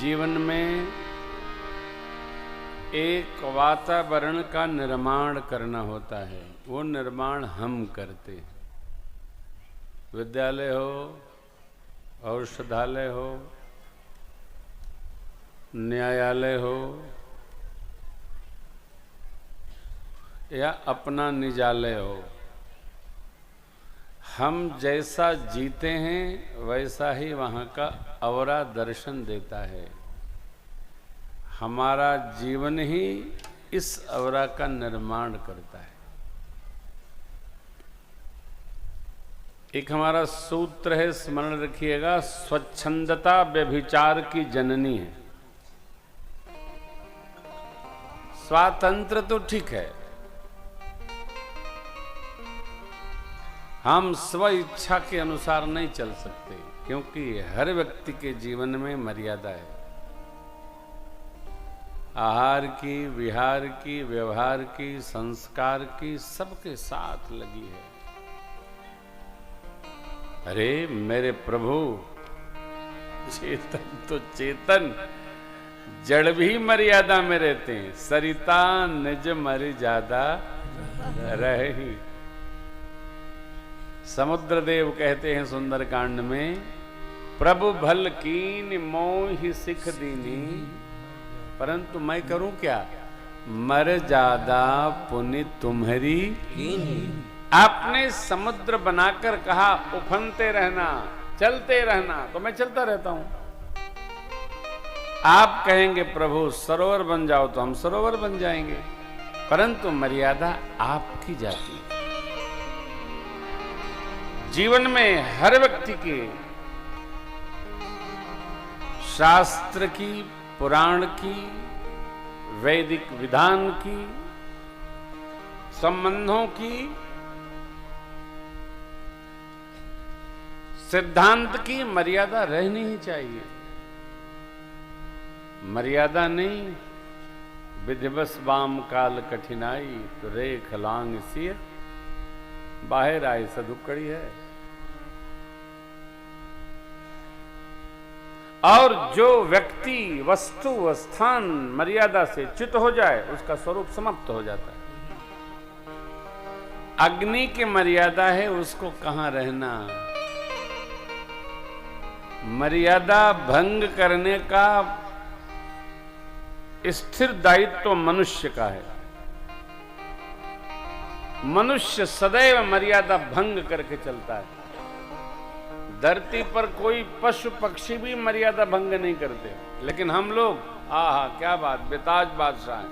जीवन में एक वातावरण का निर्माण करना होता है, वो निर्माण हम करते हैं। विद्यालय हो, औषधालय हो, न्यायालय हो या अपना निजालय हो, हम जैसा जीते हैं वैसा ही वहाँ का अवरा दर्शन देता है। हमारा जीवन ही इस अवरा का निर्माण करता है। एक हमारा सूत्र है, स्मरण रखिएगा, स्वच्छंदता व्यभिचार की जननी है। स्वातंत्र तो ठीक है, हम स्व इच्छा के अनुसार नहीं चल सकते, क्योंकि हर व्यक्ति के जीवन में मर्यादा है। आहार की, विहार की, व्यवहार की, संस्कार की, सबके साथ लगी है। अरे मेरे प्रभु, चेतन तो चेतन, जड़ भी मर्यादा में रहते हैं। सरिता निज मर्यादा रही। समुद्र देव कहते हैं सुंदरकांड में, प्रभु भल कीन मोहि सिख दीनी, परंतु मैं करूं क्या, मर्यादा पुनि तुम्हारी कीनी। आपने समुद्र बनाकर कहा उफनते रहना, चलते रहना, तो मैं चलता रहता हूं। आप कहेंगे प्रभु सरोवर बन जाओ, तो हम सरोवर बन जाएंगे, परंतु मर्यादा आपकी जाती है। जीवन में हर व्यक्ति के शास्त्र की, पुराण की, वैदिक विधान की, संबंधों की, सिद्धांत की मर्यादा रहनी ही चाहिए। मर्यादा नहीं, विधिवश वाम काल कठिनाई, तो रेख लांग सिर बाहर आए सदुकड़ी है। और जो व्यक्ति वस्तु स्थान मर्यादा से च्युत हो जाए, उसका स्वरूप समाप्त हो जाता है। अग्नि की मर्यादा है, उसको कहां रहना। मर्यादा भंग करने का स्थिर दायित्व मनुष्य का है। मनुष्य सदैव मर्यादा भंग करके चलता है। धरती पर कोई पशु पक्षी भी मर्यादा भंग नहीं करते, लेकिन हम लोग, आहा क्या बात, बेताज बादशाह हैं।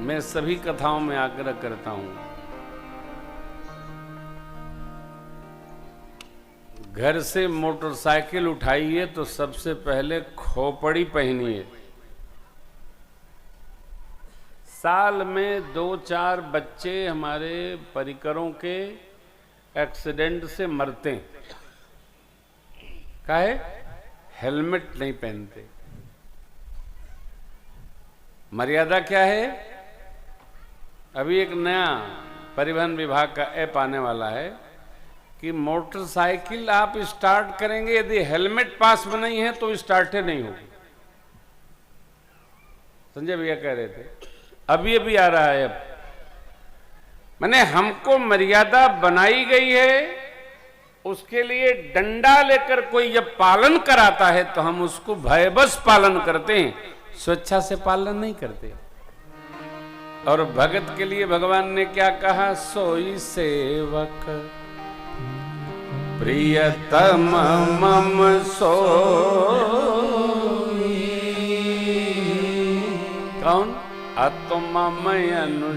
मैं सभी कथाओं में आग्रह करता हूं, घर से मोटरसाइकिल उठाइए तो सबसे पहले खोपड़ी पहनिए। साल में 2-4 बच्चे हमारे परिकरों के एक्सीडेंट से मरते हैं। काहे? हेलमेट नहीं पहनते। मर्यादा क्या है? अभी एक नया परिवहन विभाग का ऐप आने वाला है कि मोटरसाइकिल आप स्टार्ट करेंगे, यदि हेलमेट पास में नहीं है तो स्टार्ट ही नहीं होगी। संजय भैया कह रहे थे, अभी अभी आ रहा है। अब माने हमको मर्यादा बनाई गई है, उसके लिए डंडा लेकर कोई जब पालन कराता है तो हम उसको भयबश पालन करते हैं, स्वेच्छा से पालन नहीं करते। और भगत के लिए भगवान ने क्या कहा, सोई सेवक प्रियतम मम सोई। कौन? अतुममय अनुशासन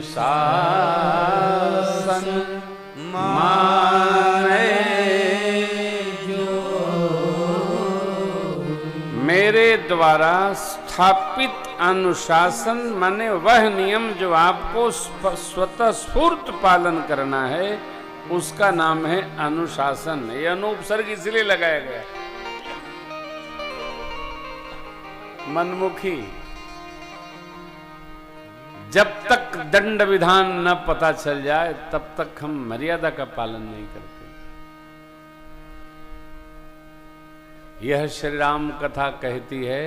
माने जो, मेरे द्वारा स्थापित अनुशासन माने वह नियम जो आपको स्वतः स्फूर्त पालन करना है, उसका नाम है अनुशासन। ये अनुपसर्ग इसलिए लगाया गया। मनमुखी जब तक दंड विधान न पता चल जाए तब तक हम मर्यादा का पालन नहीं करते। यह श्री राम कथा कहती है,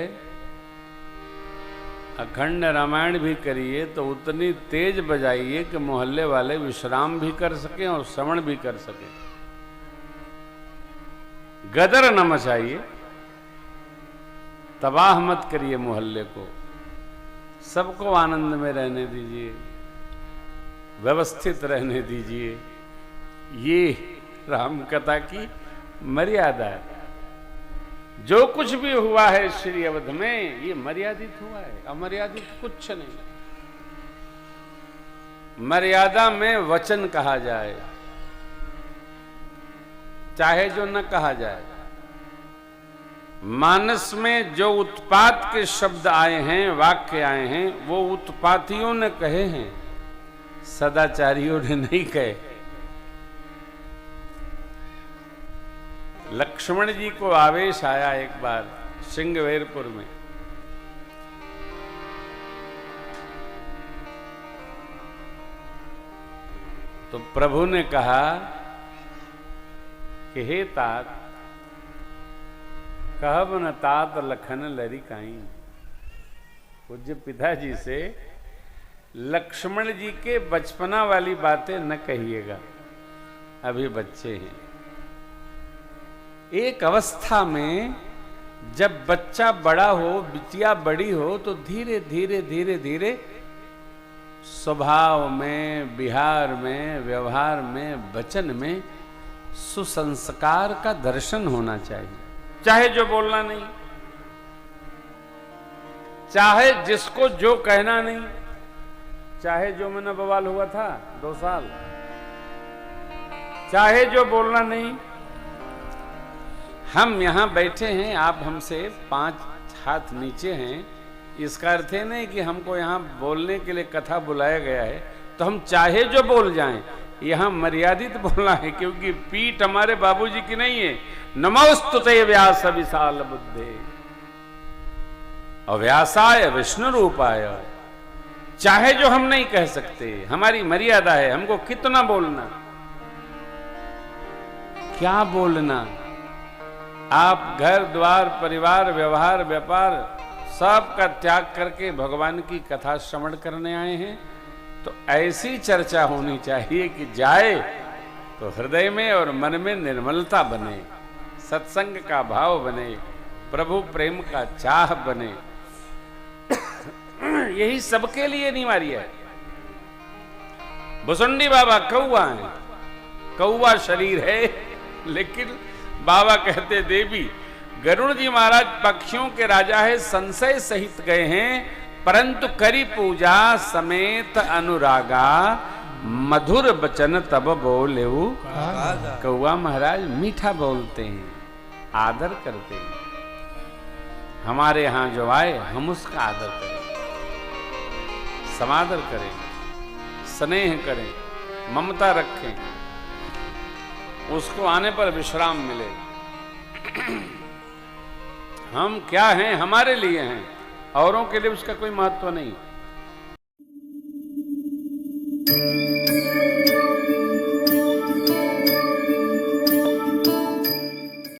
अखंड रामायण भी करिए तो उतनी तेज बजाइए कि मोहल्ले वाले विश्राम भी कर सकें और श्रवण भी कर सकें। गदर न मचाइए, तबाह मत करिए मोहल्ले को, सबको आनंद में रहने दीजिए, व्यवस्थित रहने दीजिए। ये राम कथा की मर्यादा है। जो कुछ भी हुआ है श्री अवध में ये मर्यादित हुआ है, अमर्यादित कुछ नहीं। मर्यादा में वचन कहा जाए चाहे जो न कहा जाए। मानस में जो उत्पात के शब्द आए हैं, वाक्य आए हैं, वो उत्पातियों ने कहे हैं, सदाचारियों ने नहीं कहे। लक्ष्मण जी को आवेश आया एक बार सिंगवेरपुर में। तो प्रभु ने कहा कि हे तात, कहब न तात लखन लरी काई। पूज्य पिताजी से लक्ष्मण जी के बचपना वाली बातें न कहिएगा, अभी बच्चे हैं। एक अवस्था में जब बच्चा बड़ा हो, बिटिया बड़ी हो, तो धीरे धीरे धीरे धीरे स्वभाव में, विहार में, व्यवहार में, वचन में सुसंस्कार का दर्शन होना चाहिए। चाहे जो बोलना नहीं, चाहे जिसको जो कहना नहीं, चाहे जो मैंने बवाल हुआ था 2 साल, चाहे जो बोलना नहीं। हम यहां बैठे हैं, आप हमसे 5 हाथ नीचे हैं, इसका अर्थ है नहीं कि हमको यहां बोलने के लिए कथा बुलाया गया है तो हम चाहे जो बोल जाएं। यहां मर्यादित बोलना है, क्योंकि पीठ हमारे बाबूजी की नहीं है। नमोस्तुते व्यास विशाल बुद्धे अव्यासाय विष्णु रूपाय। चाहे जो हम नहीं कह सकते, हमारी मर्यादा है, हमको कितना बोलना, क्या बोलना। आप घर द्वार परिवार व्यवहार व्यापार सब का त्याग करके भगवान की कथा श्रवण करने आए हैं, तो ऐसी चर्चा होनी चाहिए कि जाए तो हृदय में और मन में निर्मलता बने, सत्संग का भाव बने, प्रभु प्रेम का चाह बने। यही सबके लिए अनिवार्य है। भुसुंडी बाबा कौआ है, कौआ शरीर है, लेकिन बाबा कहते देवी। गरुड़ जी महाराज पक्षियों के राजा है, संशय सहित गए हैं, परंतु करी पूजा समेत अनुरागा, मधुर बचन तब बोले। कौआ महाराज मीठा बोलते हैं, आदर करते हैं। हमारे यहां जो आए हम उसका आदर करें, समादर करें, स्नेह करें, ममता रखें, उसको आने पर विश्राम मिले। हम क्या हैं, हमारे लिए हैं, औरों के लिए उसका कोई महत्व नहीं।